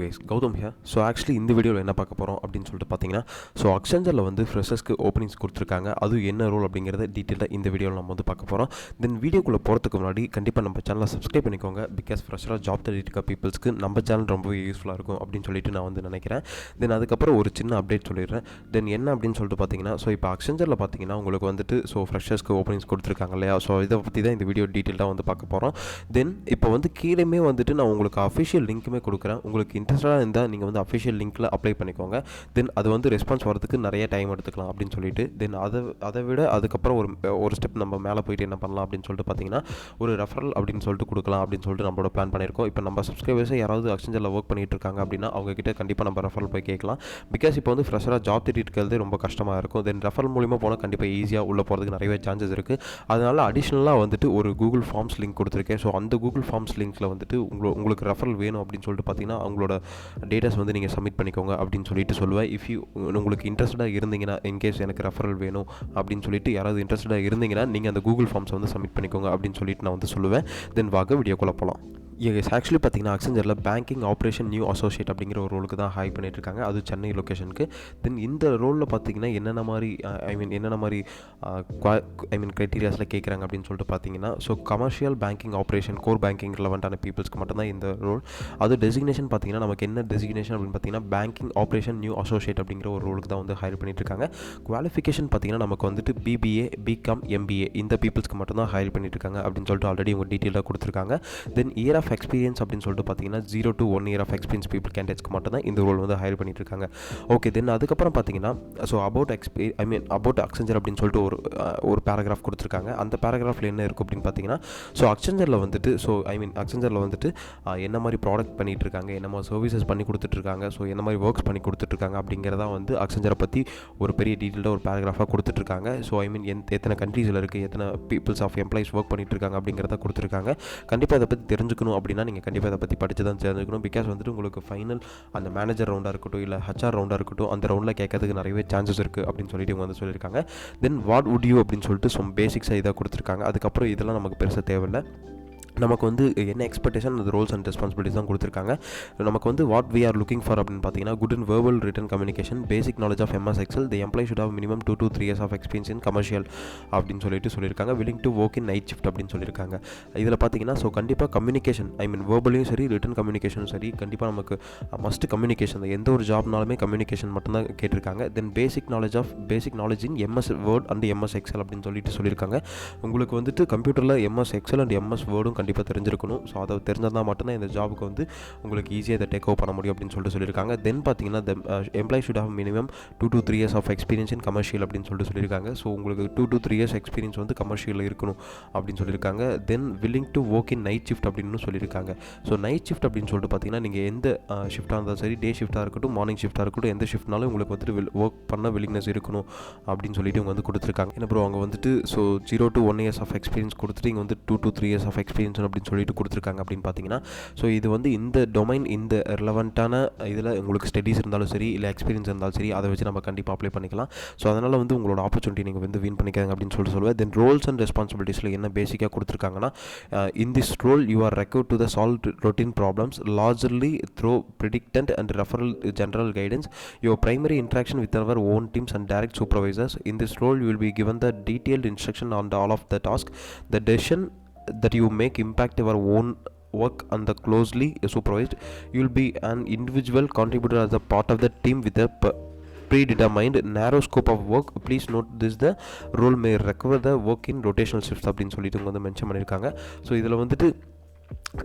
Guys, Gautham here. So actually இந்த வீடியோவில் என்ன பார்க்க போகிறோம் அப்படின்னு சொல்லிட்டு பார்த்தீங்கன்னா, ஸோ அக்சென்சரில் வந்து ஃப்ரெஷர்ஸ்க்கு ஓப்பனிங்ஸ் கொடுத்துருக்காங்க. அது என்ன ரோல் அப்படிங்கிறத டீட்டெயிலாக இந்த வீடியோவில் நம்ம வந்து பார்க்க போகிறோம். தென் வீடியோக்குள்ளே போகிறதுக்கு முன்னாடி கண்டிப்பாக நம்ம சேனலை சப்ஸ்கிரைப் பண்ணிக்கோங்க. பிகாஸ் ஃப்ரெஷராக ஜாப் தேடிட்டு இருக்க பீப்புள்ஸ்க்கு நம்ம சேனல் ரொம்பவே யூஸ்ஃபுல்லாக இருக்கும் அப்படின்னு சொல்லிட்டு நான் வந்து நினைக்கிறேன். தென் அதுக்கப்புறம் ஒரு சின்ன அப்டேட் சொல்லிடுறேன். தென் என்ன அப்படின்னு சொல்லிட்டு பார்த்தீங்கன்னா, ஸோ இப்போ அக்சென்சரில் பார்த்தீங்கன்னா உங்களுக்கு வந்துட்டு ஸோ ஃப்ரெஷர்ஸ்க்கு ஓப்பனிங்ஸ் கொடுத்துருக்காங்க இல்லையா? ஸோ இதை பற்றி தான் இந்த வீடியோ டீட்டெயிலாக வந்து பார்க்க போகிறோம். தென் இப்போ வந்து கீழேயுமே வந்துட்டு நான் உங்களுக்கு அஃபிஷியல் லிங்க்குமே கொடுக்குறேன். உங்களுக்கு இன்ட்ரெஸ்டாக இருந்தால் நீங்கள் வந்து அஃபிஷியல் லிங்க்கில் அப்ளை பண்ணிக்கோங்க. தென் அது வந்து ரெஸ்பான்ஸ் வரதுக்கு நிறைய டைம் எடுத்துக்கலாம் அப்படின்னு சொல்லிட்டு. தென் அதை விட அதுக்கப்புறம் ஒரு ஸ்டெப் நம்ம மேலே போயிட்டு என்ன பண்ணலாம் அப்படின்னு சொல்லிட்டு பார்த்தீங்கன்னா, ஒரு ரெஃபரல் அப்படின்னு சொல்லிட்டு கொடுக்கலாம் அப்படின்னு சொல்லிட்டு நம்மளோட பிளான் பண்ணியிருக்கோம். இப்போ நம்ம சப்ஸ்கிரைபர்ஸை யாராவது அக்சென்சரில் ஒர்க் பண்ணிட்டு இருக்காங்க அப்படின்னா அவங்ககிட்ட கண்டிப்பாக நம்ம ரெஃபரல் போய் கேட்கலாம். பிகாஸ் இப்போ வந்து ஃப்ரெஷராக ஜாப் தேடிட்டு இருக்கிறது ரொம்ப கஷ்டமாக இருக்கும். தென் ரெஃபரல் மூலிமா போனால் கண்டிப்பாக ஈஸியாக உள்ளே போகிறதுக்கு நிறையவே சான்சஸ் இருக்குது. அதனால் அடிஷ்னலாக வந்துட்டு ஒரு கூகுள் ஃபார்ம்ஸ் லிங்க் கொடுத்துருக்கேன். ஸோ அந்த கூகுள் ஃபார்ம்ஸ் லிங்க்கில் வந்துட்டு உங்களுக்கு ரெஃபரல் வேணும் அப்படின்னு சொல்லிட்டு பார்த்தீங்கன்னா அவங்களோட டேட்டாஸ் வந்து நீங்கள் சப்மிட் பண்ணிக்கோங்க அப்படின்னு சொல்லிட்டு சொல்லுவேன். இஃப் யூ உங்களுக்கு இன்ட்ரெஸ்டாக இருந்தீங்கன்னா, இன்கேஸ் எனக்கு ரெஃபரல் வேணும் அப்படின்னு சொல்லிட்டு யாராவது இன்ட்ரெஸ்டாக இருந்தீங்கன்னா நீங்கள் அந்த கூகுள் ஃபார்ம்ஸை வந்து சப்மிட் பண்ணிக்கோங்க அப்படின்னு சொல்லிட்டு நான் வந்து சொல்லுவேன். தென் வாங்க வீடியோக்குள்ளே போகலாம். எஸ், ஆக்சுவலி பார்த்தீங்கன்னா அக்சென்சரில் பேங்கிங் ஆப்ரேஷன் நியூ அசோசியேட் அப்படிங்கிற ஒரு ரோலுக்கு தான் ஹைர் பண்ணிட்டுருக்காங்க. அது சென்னை லொக்கேஷனுக்கு. தென் இந்த ரோலில் பார்த்தீங்கன்னா என்னென்ன மாதிரி க்ரைட்டீரியாஸில் கேட்குறாங்க அப்படின்னு சொல்லிட்டு பார்த்தீங்கன்னா, so commercial banking operation core banking ரிலவெண்ட்டான பீப்புள்ஸ்க்கு மட்டும்தான் இந்த ரோல். அது டெசிக்னேஷன் பார்த்தீங்கன்னா நமக்கு என்ன டெசிக்னேஷன் அப்படின்னு பார்த்தீங்கன்னா பேங்கிங் ஆப்ரேஷன் நியூ அசோசியேட் அப்படிங்கிற ஒரு ரோலுக்கு தான் வந்து ஹைர் பண்ணிட்டுருக்காங்க. குவாலிஃபிகேஷன் பார்த்தீங்கன்னா நமக்கு வந்துட்டு பிபிஏ, பிகாம், எம்பிஏ இந்த பீப்புள்ஸ்க்கு மட்டும்தான் ஹைர் பண்ணிட்டுருக்காங்க அப்படின்னு சொல்லிட்டு ஆல்ரெடி உங்கள் டீட்டெயிலாக கொடுத்துருக்காங்க. தென் இயர் ஆஃப் எக்ஸ்பீரியன்ஸ் அப்படின்னு சொல்லிட்டு பார்த்தீங்கன்னா 0 to 1 year of experience people கேண்டிடேட்ஸ்க்கு மட்டும் தான் இந்த ரோல் வந்து ஹைர் பண்ணிட்டு இருக்காங்க. ஓகே, தென் அதுக்கப்புறம் பார்த்தீங்கன்னா ஸோ அபவுட் அக்சென்சர் அப்படின்னு சொல்லிட்டு ஒரு பேராகிராஃப் கொடுத்துருக்காங்க. அந்த பேராகிராஃபில் என்ன இருக்கும் அப்படின்னு பார்த்தீங்கன்னா, ஸோ அக்சென்சரில் வந்துட்டு அக்சென்சரில் வந்துட்டு என்ன மாதிரி ப்ராடக்ட் பண்ணிகிட்டு இருக்காங்க, என்ன மாதிரி சர்வீசஸ் பண்ணி கொடுத்துட்ருக்காங்க, ஸோ என்ன மாதிரி ஒர்க்ஸ் பண்ணி கொடுத்துட்ருக்காங்க அப்படிங்கிறதா வந்து அக்சென்சரை பற்றி ஒரு பெரிய டீட்டெயிலாக ஒரு பேராகிராஃபாக கொடுத்துட்ருக்காங்க. ஸோ எத்தனை கண்ட்ரீஸில் இருக்குது, எத்தனை பீப்புள்ஸ் ஆஃப் எம்ப்ளாயிஸ் ஒர்க் பண்ணிட்டு இருக்காங்க அப்படிங்கிறத கொடுத்துருக்காங்க. கண்டிப்பாக இதை பற்றி தெரிஞ்சுக்கணும் அப்படின்னா நீங்கள் கண்டிப்பாக இதை பற்றி படித்து தான் தெரிஞ்சுக்கணும். பிகாஸ் வந்துட்டு உங்களுக்கு ஃபைனல் அந்த மேனேஜர் ரவுண்டாக இருக்கட்டும் இல்லை ஹச்ஆர் ரவுண்டாக இருக்கட்டும் அந்த ரவுண்டில் கேட்கறதுக்கு நிறையவே சான்சஸ் இருக்குது அப்படின்னு சொல்லிட்டு இவங்க வந்து சொல்லியிருக்காங்க. தென் வாட் வுட் யூ அப்படின்னு சொல்லிட்டு பேசிக்ஸாக இதாக கொடுத்துருக்காங்க. அதுக்கப்புறம் இதெல்லாம் நமக்கு பெருசாக தேவையில்லை. நமக்கு வந்து என்ன எக்ஸ்பெக்டேஷன் அந்த ரோல்ஸ் அண்ட் ரெஸ்பான்சிபிலிட்டிஸ் தான் கொடுத்துருக்காங்க. நமக்கு வந்து what we are looking for அப்படின்னு பார்த்தீங்கன்னா good and verbal written communication, basic knowledge of MS Excel, the employee should have minimum 2 to 3 years of experience in commercial அப்படின்னு சொல்லியிருக்காங்க. Willing to work in night shift அப்படின்னு சொல்லியிருக்காங்க. இதில் பார்த்தீங்கன்னா so கண்டிப்பாக communication வேர்பலையும் சரி ரிட்டன் கம்யூனிகேஷனும் சரி கண்டிப்பாக நமக்கு மஸ்ட் கம்யூனிகேஷன் தான். எந்த ஒரு ஜாப்னாலுமே கம்யூனிகேஷன் மட்டும்தான் கேட்டிருக்காங்க. Then basic knowledge in MS Word and MS Excel அப்படின்னு சொல்லியிருக்காங்க. உங்களுக்கு வந்துட்டு கம்ப்யூட்டரில் MS Excel அண்ட் MS Wordம் கண்டிப்பாக தெரிஞ்சிருக்கணும். ஸோ அதை தெரிஞ்சால் மட்டும்தான் இந்த ஜாபுக்கு வந்து உங்களுக்கு ஈஸியாக இதை டேக் ஓவர் பண்ண முடியும் அப்படின்னு சொல்லியிருக்காங்க. தென் பார்த்தீங்கன்னா employee should have minimum 2 to 3 years of experience in commercial அப்படின்னு சொல்லியிருக்காங்க. ஸோ உங்களுக்கு 2 to 3 years எக்ஸ்பீரியன்ஸ் வந்து கமர்ஷியலில் இருக்கணும் அப்படின்னு சொல்லியிருக்காங்க. Then willing to work in night shift அப்படின்னு சொல்லியிருக்காங்க. ஸோ நைட் ஷிஃப்ட் அப்படின்னு சொல்லிட்டு பார்த்தீங்கன்னா நீங்கள் எந்த ஷிஃப்ட்டாக இருந்தாலும் சரி, டே ஷிஃப்ட்டாக இருக்கட்டும், மார்னிங் ஷிஃப்ட்டாக இருக்கட்டும், எந்த ஷிஃப்ட்னாலும் உங்களுக்கு வந்துட்டு ஒர்க் பண்ண வில்லிங்னஸ் இருக்கணும் அப்படின்னு சொல்லிட்டு இவங்க வந்து கொடுத்துருக்காங்க. ஏன்னா ப்ரோ அவங்க வந்துட்டு so 0 to 1 years of experience கொடுத்துட்டு இங்கே வந்து 2 to 3 years ஆஃப் எக்ஸ்பீரியன்ஸ் அப்படின்னு சொல்லிட்டு கொடுத்துருக்காங்க அப்படின்னு பார்த்தீங்கன்னா, ஸோ இது வந்து இந்த டொமைன் இந்த ரிலவெண்ட்டான இதில் உங்களுக்கு ஸ்டடீஸ் இருந்தாலும் சரி இல்லை எக்ஸ்பீரியன்ஸ் இருந்தாலும் சரி அதை வச்சு நம்ம கண்டிப்பாக அப்ளை பண்ணிக்கலாம். ஸோ அதனால் வந்து உங்களோட ஆப்பர்ச்சுனிட்டி நீங்கள் வந்து வின் பண்ணிக்காங்க அப்படின்னு சொல்லுவேன். தென் ரோல்ஸ் அண்ட் ரெஸ்பான்சிபிலிட்டிஸில் என்ன பேசிக்காக கொடுத்துருக்காங்கன்னா, in this role you are required to the solve routine problems largely through precedent and referral general guidance, your primary interaction with our own teams and direct supervisors. In this role you will be given the detailed instruction on all of the task, the decision that you make impact your own work and the closely supervised. You will be an individual contributor as a part of the team with a predetermined narrow scope of work. Please note this, the role may require the work in rotational shifts அப்படின்னு சொல்லிட்டு வந்து mention பண்ணியிருக்காங்க. So இதில் வந்துட்டு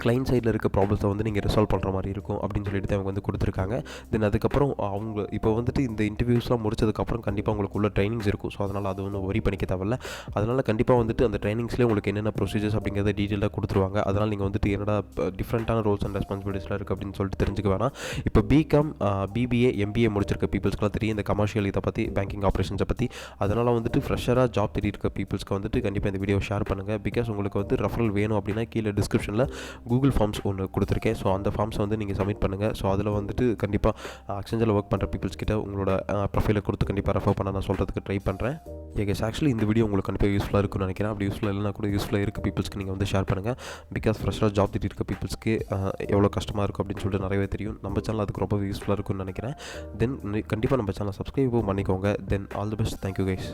client சைடில் இருக்க ப்ராப்ளத்தை வந்து நீங்கள் ரிசால்வ் பண்ணுற மாதிரி இருக்கும் அப்படின்னு சொல்லிட்டு அவங்க வந்து கொடுத்துருக்காங்க. தென் அதுக்கப்புறம் அவங்க இப்போ வந்துட்டு இந்த இன்டர்வியூஸ்லாம் முடிச்சதுக்கப்புறம் கண்டிப்பாக உங்களுக்கு உள்ள ட்ரைனிங்ஸ் இருக்கும். ஸோ அதனால் அது ஒன்றும் ஒரி பண்ணிக்க தேவையில்ல. அதனால் கண்டிப்பாக வந்துட்டு அந்த ட்ரைனிங்ஸ்லேயே உங்களுக்கு என்னென்ன ப்ரொசீஜர்ஸ் அப்படிங்கிறத டீட்டெயிலாக கொடுத்துருவாங்க. அதனால் நீங்கள் வந்துட்டு என்னடா டிஃப்ரெண்ட்டான ரோல்ஸ் அண்ட் ரெஸ்பான்சிபிலிட்டிஸ்லாம் இருக்குது அப்படின்னு சொல்லிட்டு தெரிஞ்சுக்க வேணாம். இப்போ பிகாம், பிபிஏ, எம்பிஏ முடிச்சிருக்க பீப்புள்ஸ்க்குலாம் தெரியும் இந்த கமர்ஷியல் இதை பற்றி, பேங்கிங் ஆப்ரேஷன்ஸை பற்றி. அதனால் வந்துட்டு ஃப்ரெஷராக ஜாப் தேடி இருக்க பீப்புள்ஸ்க்கு வந்துட்டு கண்டிப்பாக இந்த வீடியோ ஷேர் பண்ணுங்கள். பிகாஸ் உங்களுக்கு வந்து ரெஃபரல் வேணும் அப்படின்னா கீழே டிஸ்கிரிப்ஷனில் கூகுள் ஃபார்ம்ஸ் ஒன்று கொடுத்துருக்கேன். ஸோ அந்த ஃபார்ம்ஸை வந்து நீங்கள் சப்மிட் பண்ணுங்கள். ஸோ அதில் வந்துட்டு கண்டிப்பாக அக்சென்ஜரில் ஒர்க் பண்ணுற பீப்புள்ஸ் கிட்ட உங்களோட ப்ரொஃபைலை கொடுத்து கண்டிப்பாக ரெஃபர் பண்ண நான் சொல்கிறதுக்கு ட்ரை பண்ணுறேன். கைஸ் ஆக்சுவலி இந்த வீடியோ உங்களுக்கு கண்டிப்பாக யூஸ்ஃபுல்லாக இருக்குன்னு நினைக்கிறேன். அப்படி யூஸ்ஃபுல்லாக இல்லைனா கூட யூஸ்ஃபுல்லாக இருக்க பீப்புள்ஸ்க்கு நீங்கள் வந்து ஷேர் பண்ணுங்கள். பிகாஸ் ஃப்ரெஷ்ஷாக ஜாப் தேடி இருக்க பீப்புள்ஸ்க்கு எவ்வளோ கஷ்டமாக இருக்கும் அப்படின்னு சொல்லிட்டு நிறையவே தெரியும். நம்ம சேனல் அதுக்கு ரொம்ப யூஸ்ஃபுல்லாக இருக்குன்னு நினைக்கிறேன். தென் கண்டிப்பாக நம்ம சேனலை சப்ஸ்கிரைபும் பண்ணிக்கோங்க. Then all the best. Thank you guys.